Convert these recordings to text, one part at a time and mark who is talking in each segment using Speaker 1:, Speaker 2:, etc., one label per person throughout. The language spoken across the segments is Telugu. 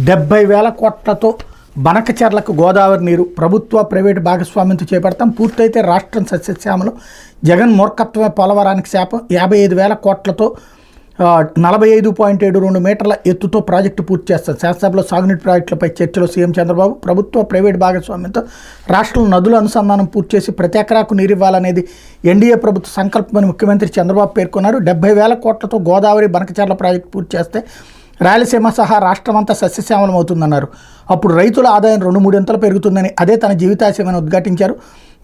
Speaker 1: 70,000 కోట్లతో బనకచెర్లకు గోదావరి నీరు ప్రభుత్వ ప్రైవేటు భాగస్వామ్యంతో చేపడతాం. పూర్తయితే రాష్ట్రం సస్యశ్యామలం. జగన్ మూర్ఖత్వమే పోలవరానికి శాపం. 55,000 కోట్లతో 45.72 మీటర్ల ఎత్తుతో ప్రాజెక్టు పూర్తి చేస్తాం. శాసనసభలో సాగునీటి ప్రాజెక్టులపై చర్చలో సీఎం చంద్రబాబు. ప్రభుత్వ ప్రైవేటు భాగస్వామ్యంతో రాష్ట్రంలో నదుల అనుసంధానం పూర్తి చేసి ప్రతి ఎకరాకు నీరు ఇవ్వాలనేది ఎన్డీఏ ప్రభుత్వ సంకల్పమని ముఖ్యమంత్రి చంద్రబాబు పేర్కొన్నారు. 70,000 కోట్లతో గోదావరి బనకచెర్ల ప్రాజెక్టు పూర్తి చేస్తే రాయలసీమ సహా రాష్ట్రమంతా సస్యశ్యామలం అవుతుందన్నారు. అప్పుడు రైతుల ఆదాయం 2-3 పెరుగుతుందని, అదే తన జీవితాశయమని ఉద్ఘాటించారు.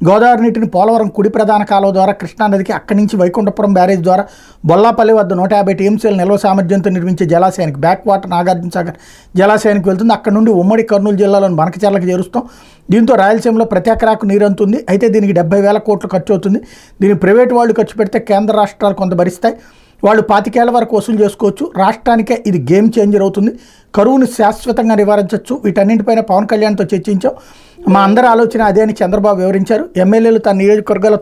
Speaker 1: గోదావరి నీటిని పోలవరం కుడి ప్రధాన కాలువ ద్వారా కృష్ణానదికి, అక్కడి నుంచి వైకుంఠపురం బ్యారేజ్ ద్వారా బొల్లాపల్లి వద్ద 150 టీఎంసీల నిల్వ సామర్థ్యంతో నిర్మించే జలాశయానికి, బ్యాక్ వాటర్ నాగార్జునసాగర్ జలాశయానికి వెళ్తుంది. అక్కడ నుండి ఉమ్మడి కర్నూలు జిల్లాలోని బనకచెర్లకు చేరుస్తాం. దీంతో రాయలసీమలో ప్రతి ఎకరాకు నీరు అందుతుంది. అయితే దీనికి 70,000 కోట్లు ఖర్చు అవుతుంది. దీన్ని ప్రైవేటు వాళ్ళు ఖర్చు పెడితే కేంద్ర రాష్ట్రాలు కొంత భరిస్తాయి. వాళ్ళు 25 ఏళ్ల వరకు వసూలు చేసుకోవచ్చు. రాష్ట్రానికే ఇది గేమ్ చేంజర్ అవుతుంది. కరువును శాశ్వతంగా నివారించవచ్చు. వీటన్నింటిపైన పవన్ కళ్యాణ్తో చర్చించాం. మా అందరి ఆలోచన అదే అని చంద్రబాబు వివరించారు. ఎమ్మెల్యేలు తన నియోజకవర్గాల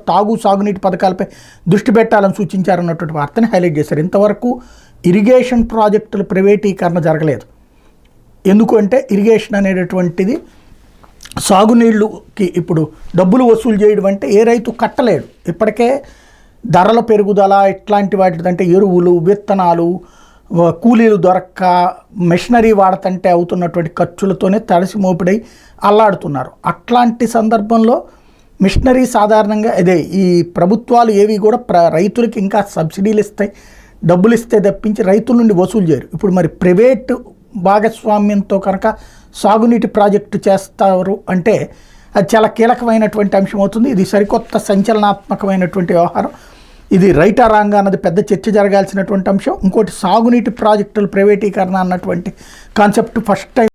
Speaker 1: సాగునీటి పథకాలపై దృష్టి పెట్టాలని సూచించారన్నటువంటి వార్తని హైలైట్ చేశారు. ఇంతవరకు ఇరిగేషన్ ప్రాజెక్టుల ప్రైవేటీకరణ జరగలేదు. ఎందుకు అంటే ఇరిగేషన్ అనేటటువంటిది సాగునీళ్ళకి ఇప్పుడు డబ్బులు వసూలు చేయడం అంటే ఏ రైతు కట్టలేడు. ఇప్పటికే ధరల పెరుగుదల ఇట్లాంటి వాటిదంటే ఎరువులు, విత్తనాలు, కూలీలు దొరక్క, మెషినరీ వాడతంటే అవుతున్నటువంటి ఖర్చులతోనే తడిసి మోపిడై అల్లాడుతున్నారు. అట్లాంటి సందర్భంలో మిషనరీ సాధారణంగా అదే ఈ ప్రభుత్వాలు ఏవి కూడా రైతులకి ఇంకా సబ్సిడీలు ఇస్తాయి, డబ్బులు ఇస్తే తప్పించి రైతుల నుండి వసూలు చేయరు. ఇప్పుడు మరి ప్రైవేటు భాగస్వామ్యంతో కనుక సాగునీటి ప్రాజెక్టు చేస్తారు అంటే అది చాలా కీలకమైనటువంటి అంశం అవుతుంది. ఇది సరికొత్త సంచలనాత్మకమైనటువంటి వ్యవహారం. ఇది రైటా రాంగ్ అన్నది పెద్ద చర్చ జరగాల్సినటువంటి అంశం. ఇంకోటి సాగునీటి ప్రాజెక్టుల ప్రైవేటీకరణ అన్నటువంటి కాన్సెప్ట్ ఫస్ట్ టైం